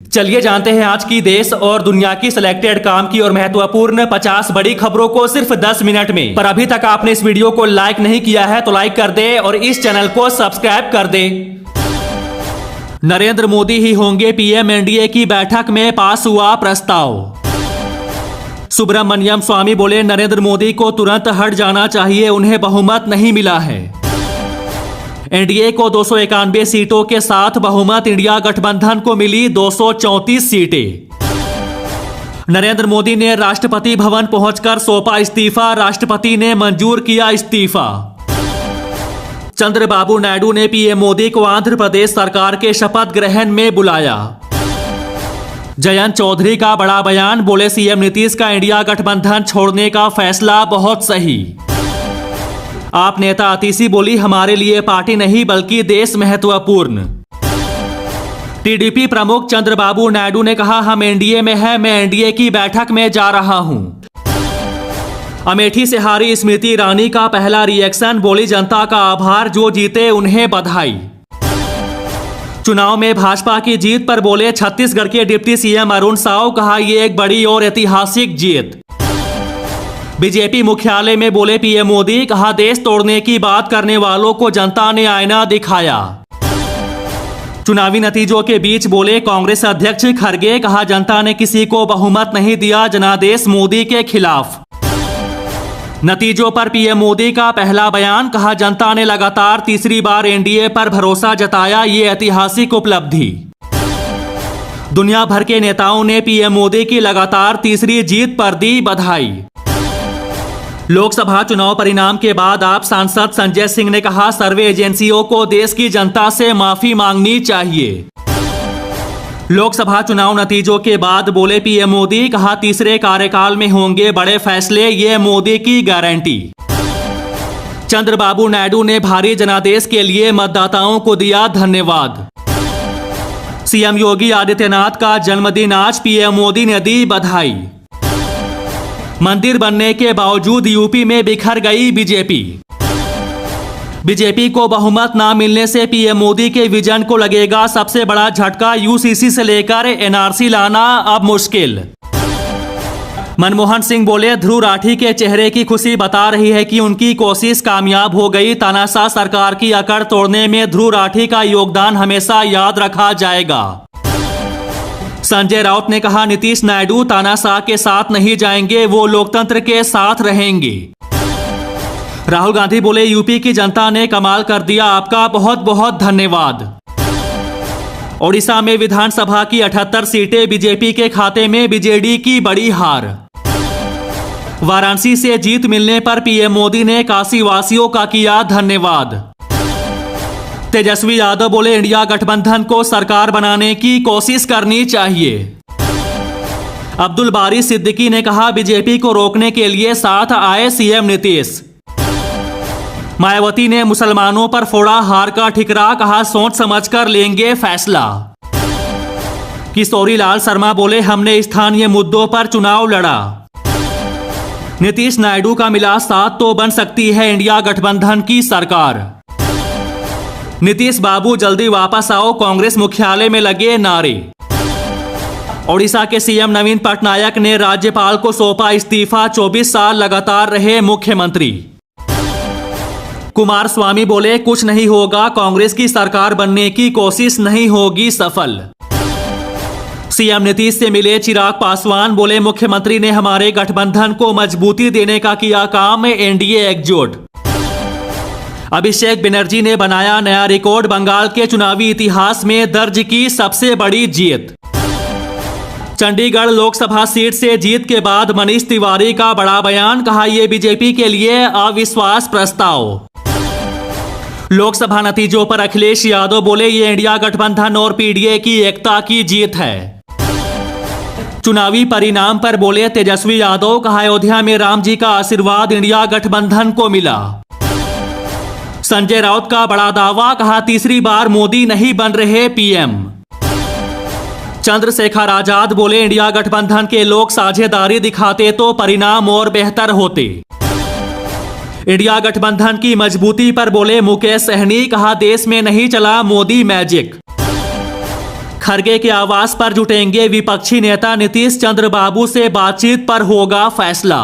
चलिए जानते हैं आज की देश और दुनिया की सिलेक्टेड काम की और महत्वपूर्ण 50 बड़ी खबरों को सिर्फ 10 मिनट में। पर अभी तक आपने इस वीडियो को लाइक नहीं किया है तो लाइक कर दे और इस चैनल को सब्सक्राइब कर दे। नरेंद्र मोदी ही होंगे पीएम, एनडीए की बैठक में पास हुआ प्रस्ताव। सुब्रमण्यम स्वामी बोले, नरेंद्र मोदी को तुरंत हट जाना चाहिए, उन्हें बहुमत नहीं मिला है। एनडीए को 291 सीटों के साथ बहुमत, इंडिया गठबंधन को मिली 234 सीटें। नरेंद्र मोदी ने राष्ट्रपति भवन पहुंचकर सौंपा इस्तीफा, राष्ट्रपति ने मंजूर किया इस्तीफा। चंद्रबाबू नायडू ने पीएम मोदी को आंध्र प्रदेश सरकार के शपथ ग्रहण में बुलाया। जयंत चौधरी का बड़ा बयान, बोले सीएम नीतीश का इंडिया गठबंधन छोड़ने का फैसला बहुत सही। आप नेता आतिशी बोली, हमारे लिए पार्टी नहीं बल्कि देश महत्वपूर्ण। टीडीपी प्रमुख चंद्रबाबू नायडू ने कहा, हम एनडीए में हैं, मैं एनडीए की बैठक में जा रहा हूं। अमेठी से हारी स्मृति ईरानी का पहला रिएक्शन, बोली जनता का आभार, जो जीते उन्हें बधाई। चुनाव में भाजपा की जीत पर बोले छत्तीसगढ़ के डिप्टी सीएम अरुण साव, कहा यह एक बड़ी और ऐतिहासिक जीत। बीजेपी मुख्यालय में बोले पीएम मोदी, कहा देश तोड़ने की बात करने वालों को जनता ने आईना दिखाया। चुनावी नतीजों के बीच बोले कांग्रेस अध्यक्ष खड़गे, कहा जनता ने किसी को बहुमत नहीं दिया जनादेश मोदी के खिलाफ। नतीजों पर पीएम मोदी का पहला बयान, कहा जनता ने लगातार तीसरी बार एनडीए पर भरोसा जताया, ये ऐतिहासिक उपलब्धि। दुनिया भर के नेताओं ने पीएम मोदी की लगातार तीसरी जीत पर दी बधाई। लोकसभा चुनाव परिणाम के बाद आप सांसद संजय सिंह ने कहा, सर्वे एजेंसियों को देश की जनता से माफी मांगनी चाहिए। लोकसभा चुनाव नतीजों के बाद बोले पीएम मोदी, कहा तीसरे कार्यकाल में होंगे बड़े फैसले, ये मोदी की गारंटी। चंद्रबाबू नायडू ने भारी जनादेश के लिए मतदाताओं को दिया धन्यवाद। सीएम योगी आदित्यनाथ का जन्मदिन आज, पीएम मोदी ने दी बधाई। मंदिर बनने के बावजूद यूपी में बिखर गई बीजेपी। बीजेपी को बहुमत ना मिलने से पीएम मोदी के विजन को लगेगा सबसे बड़ा झटका, यूसीसी से लेकर एनआरसी लाना अब मुश्किल। मनमोहन सिंह बोले, ध्रुव राठी के चेहरे की खुशी बता रही है कि उनकी कोशिश कामयाब हो गई। तानाशाह सरकार की अकड़ तोड़ने में ध्रुव राठी का योगदान हमेशा याद रखा जाएगा। संजय राउत ने कहा, नीतीश नायडू तानाशाह के साथ नहीं जाएंगे, वो लोकतंत्र के साथ रहेंगे। राहुल गांधी बोले, यूपी की जनता ने कमाल कर दिया, आपका बहुत बहुत धन्यवाद। ओडिशा में विधानसभा की 78 सीटें बीजेपी के खाते में, बीजेडी की बड़ी हार। वाराणसी से जीत मिलने पर पीएम मोदी ने काशी वासियों का किया धन्यवाद। तेजस्वी यादव बोले, इंडिया गठबंधन को सरकार बनाने की कोशिश करनी चाहिए। अब्दुल बारी सिद्दीकी ने कहा, बीजेपी को रोकने के लिए साथ आए सीएम नीतीश। मायावती ने मुसलमानों पर फोड़ा हार का ठिकरा, कहा सोच समझकर लेंगे फैसला। किशोरी लाल शर्मा बोले, हमने स्थानीय मुद्दों पर चुनाव लड़ा। नीतीश नायडू का मिला साथ तो बन सकती है इंडिया गठबंधन की सरकार। नीतीश बाबू जल्दी वापस आओ, कांग्रेस मुख्यालय में लगे नारे। ओडिशा के सीएम नवीन पटनायक ने राज्यपाल को सौंपा इस्तीफा, 24 साल लगातार रहे मुख्यमंत्री। कुमार स्वामी बोले, कुछ नहीं होगा, कांग्रेस की सरकार बनने की कोशिश नहीं होगी सफल। सीएम नीतीश से मिले चिराग पासवान, बोले मुख्यमंत्री ने हमारे गठबंधन को मजबूती देने का किया काम, एनडीए एकजुट। अभिषेक बनर्जी ने बनाया नया रिकॉर्ड, बंगाल के चुनावी इतिहास में दर्ज की सबसे बड़ी जीत। चंडीगढ़ लोकसभा सीट से जीत के बाद मनीष तिवारी का बड़ा बयान, कहा यह बीजेपी के लिए अविश्वास प्रस्ताव। लोकसभा नतीजों पर अखिलेश यादव बोले, ये इंडिया गठबंधन और पीडीए की एकता की जीत है। चुनावी परिणाम पर बोले तेजस्वी यादव, कहा अयोध्या में राम जी का आशीर्वाद इंडिया गठबंधन को मिला। संजय राउत का बड़ा दावा, कहा तीसरी बार मोदी नहीं बन रहे पीएम। चंद्रशेखर आजाद बोले, इंडिया गठबंधन के लोग साझेदारी दिखाते तो परिणाम और बेहतर होते। इंडिया गठबंधन की मजबूती पर बोले मुकेश सहनी, कहा देश में नहीं चला मोदी मैजिक। खरगे के आवास पर जुटेंगे विपक्षी नेता, नीतीश चंद्र बाबू से बातचीत पर होगा फैसला।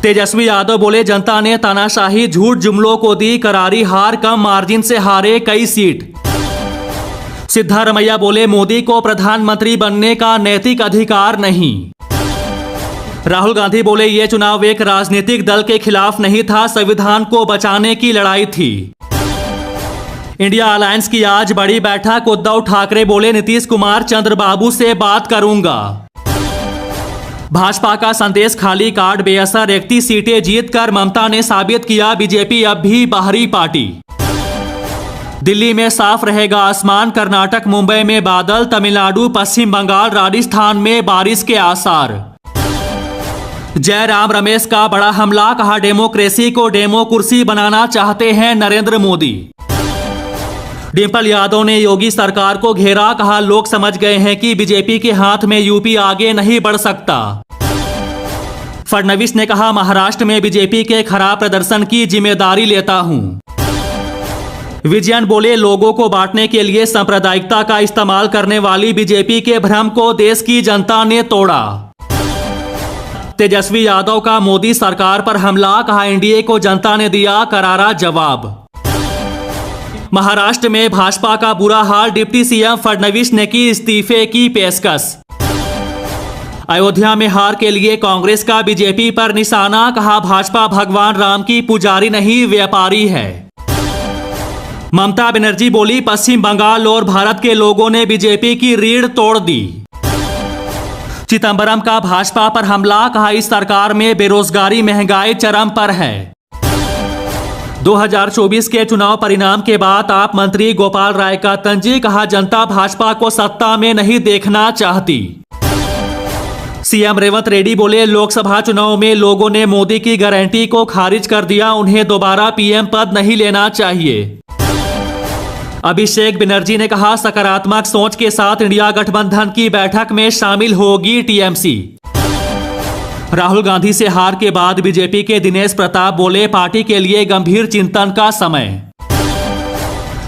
तेजस्वी यादव बोले जनता ने तानाशाही झूठ जुमलों को दी करारी हार, कम मार्जिन से हारे कई सीट। सिद्धारमैया बोले मोदी को प्रधानमंत्री बनने का नैतिक अधिकार नहीं। राहुल गांधी बोले ये चुनाव एक राजनीतिक दल के खिलाफ नहीं था, संविधान को बचाने की लड़ाई थी। इंडिया अलायंस की आज बड़ी बैठक, उद्धव ठाकरे बोले नीतीश कुमार चंद्रबाबू से बात करूंगा। भाजपा का संदेश खाली कार्ड बेअसर, 31 सीटें जीतकर ममता ने साबित किया बीजेपी अब भी बाहरी पार्टी। दिल्ली में साफ रहेगा आसमान, कर्नाटक मुंबई में बादल, तमिलनाडु पश्चिम बंगाल राजस्थान में बारिश के आसार। जयराम रमेश का बड़ा हमला, कहा डेमोक्रेसी को डेमोकुर्सी बनाना चाहते हैं नरेंद्र मोदी। डिंपल यादव ने योगी सरकार को घेरा, कहा लोग समझ गए हैं कि बीजेपी के हाथ में यूपी आगे नहीं बढ़ सकता। फडणवीस ने कहा महाराष्ट्र में बीजेपी के खराब प्रदर्शन की जिम्मेदारी लेता हूं। विजयन बोले लोगों को बांटने के लिए सांप्रदायिकता का इस्तेमाल करने वाली बीजेपी के भ्रम को देश की जनता ने तोड़ा। तेजस्वी यादव का मोदी सरकार पर हमला, कहा एनडीए को जनता ने दिया करारा जवाब। महाराष्ट्र में भाजपा का बुरा हाल, डिप्टी सीएम फडणवीस ने की इस्तीफे की पेशकश। अयोध्या में हार के लिए कांग्रेस का बीजेपी पर निशाना, कहा भाजपा भगवान राम की पुजारी नहीं व्यापारी है। ममता बनर्जी बोली पश्चिम बंगाल और भारत के लोगों ने बीजेपी की रीढ़ तोड़ दी। चिदंबरम का भाजपा पर हमला, कहा इस सरकार में बेरोजगारी महंगाई चरम पर है। 2024 के चुनाव परिणाम के बाद आप मंत्री गोपाल राय का तंजी, कहा जनता भाजपा को सत्ता में नहीं देखना चाहती। सीएम रेवंत रेड्डी बोले लोकसभा चुनाव में लोगों ने मोदी की गारंटी को खारिज कर दिया, उन्हें दोबारा पीएम पद नहीं लेना चाहिए। अभिषेक बनर्जी ने कहा सकारात्मक सोच के साथ इंडिया गठबंधन की बैठक में शामिल होगी टीएमसी। राहुल गांधी से हार के बाद बीजेपी के दिनेश प्रताप बोले पार्टी के लिए गंभीर चिंतन का समय।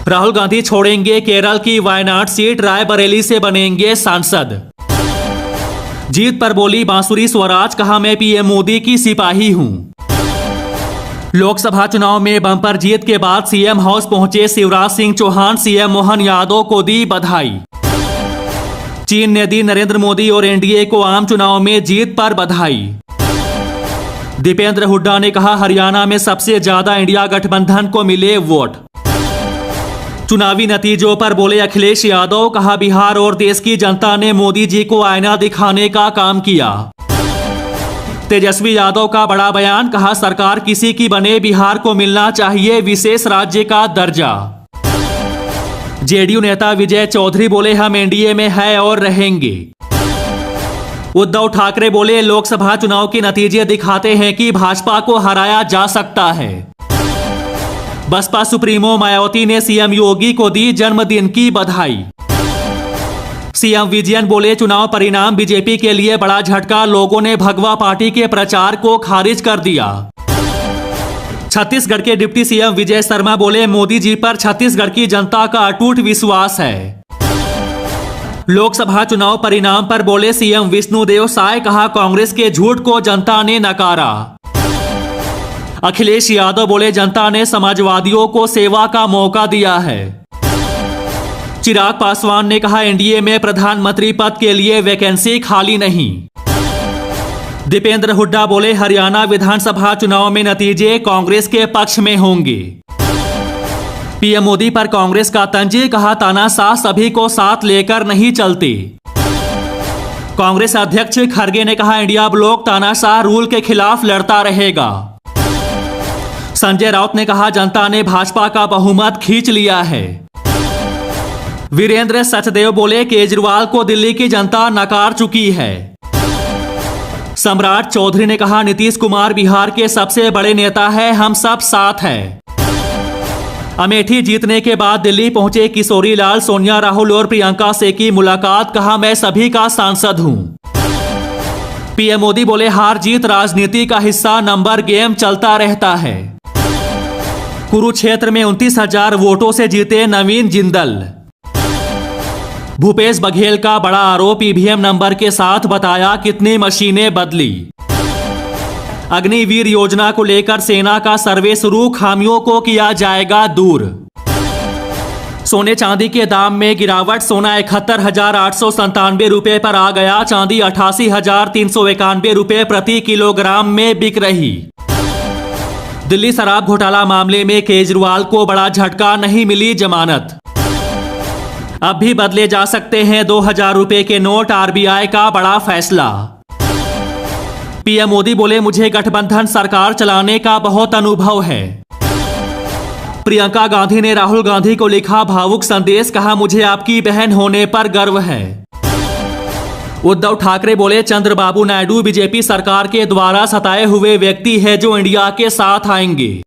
राहुल गांधी छोड़ेंगे केरल की वायनाड सीट, रायबरेली से बनेंगे सांसद। जीत पर बोली बांसुरी स्वराज, कहा मैं पीएम मोदी की सिपाही हूं। लोकसभा चुनाव में बम्पर जीत के बाद सीएम हाउस पहुंचे शिवराज सिंह चौहान, सीएम मोहन यादव को दी बधाई। चीन ने दी नरेंद्र मोदी और एनडीए को आम चुनाव में जीत पर बधाई। दीपेंद्र हुड्डा ने कहा हरियाणा में सबसे ज्यादा इंडिया गठबंधन को मिले वोट। चुनावी नतीजों पर बोले अखिलेश यादव, कहा बिहार और देश की जनता ने मोदी जी को आईना दिखाने का काम किया। तेजस्वी यादव का बड़ा बयान, कहा सरकार किसी की बने बिहार को मिलना चाहिए विशेष राज्य का दर्जा। जेडीयू नेता विजय चौधरी बोले हम एनडीए में है और रहेंगे। उद्धव ठाकरे बोले लोकसभा चुनाव के नतीजे दिखाते हैं कि भाजपा को हराया जा सकता है। बसपा सुप्रीमो मायावती ने सीएम योगी को दी जन्मदिन की बधाई। सीएम विजयन बोले चुनाव परिणाम बीजेपी के लिए बड़ा झटका, लोगों ने भगवा पार्टी के प्रचार को खारिज कर दिया। छत्तीसगढ़ के डिप्टी सीएम विजय शर्मा बोले मोदी जी पर छत्तीसगढ़ की जनता का अटूट विश्वास है। लोकसभा चुनाव परिणाम पर बोले सीएम विष्णुदेव साय, कहा कांग्रेस के झूठ को जनता ने नकारा। अखिलेश यादव बोले जनता ने समाजवादियों को सेवा का मौका दिया है। चिराग पासवान ने कहा एनडीए में प्रधानमंत्री पद के लिए वैकेंसी खाली नहीं। दीपेंद्र हुड्डा बोले हरियाणा विधानसभा चुनाव में नतीजे कांग्रेस के पक्ष में होंगे। पीएम मोदी पर कांग्रेस का तंज, कहा तानाशाह सभी को साथ लेकर नहीं चलती। कांग्रेस अध्यक्ष खरगे ने कहा इंडिया ब्लॉक तानाशाह रूल के खिलाफ लड़ता रहेगा। संजय राउत ने कहा जनता ने भाजपा का बहुमत खींच लिया है। वीरेंद्र सचदेव बोले केजरीवाल को दिल्ली की जनता नकार चुकी है। सम्राट चौधरी ने कहा नीतीश कुमार बिहार के सबसे बड़े नेता है, हम सब साथ हैं। अमेठी जीतने के बाद दिल्ली पहुंचे किशोरी लाल, सोनिया, राहुल और प्रियंका से की मुलाकात, कहा मैं सभी का सांसद हूं। पीएम मोदी बोले हार जीत राजनीति का हिस्सा, नंबर गेम चलता रहता है। कुरुक्षेत्र में 29,000 वोटों से जीते नवीन जिंदल। भूपेश बघेल का बड़ा आरोप, ईवीएम नंबर के साथ बताया कितनी मशीनें बदली। अग्निवीर योजना को लेकर सेना का सर्वे शुरू, खामियों को किया जाएगा दूर। सोने चांदी के दाम में गिरावट, सोना 71,897 रुपए पर आ गया, चांदी 88,391 रुपए प्रति किलोग्राम में बिक रही। दिल्ली शराब घोटाला मामले में केजरीवाल को बड़ा झटका, नहीं मिली जमानत। अब भी बदले जा सकते हैं 2,000 रुपए के नोट, आरबीआई का बड़ा फैसला। पीएम मोदी बोले, मुझे गठबंधन सरकार चलाने का बहुत अनुभव है। प्रियंका गांधी ने राहुल गांधी को लिखा भावुक संदेश, कहा मुझे आपकी बहन होने पर गर्व है। उद्धव ठाकरे बोले, चंद्रबाबू नायडू बीजेपी सरकार के द्वारा सताए हुए व्यक्ति है जो इंडिया के साथ आएंगे।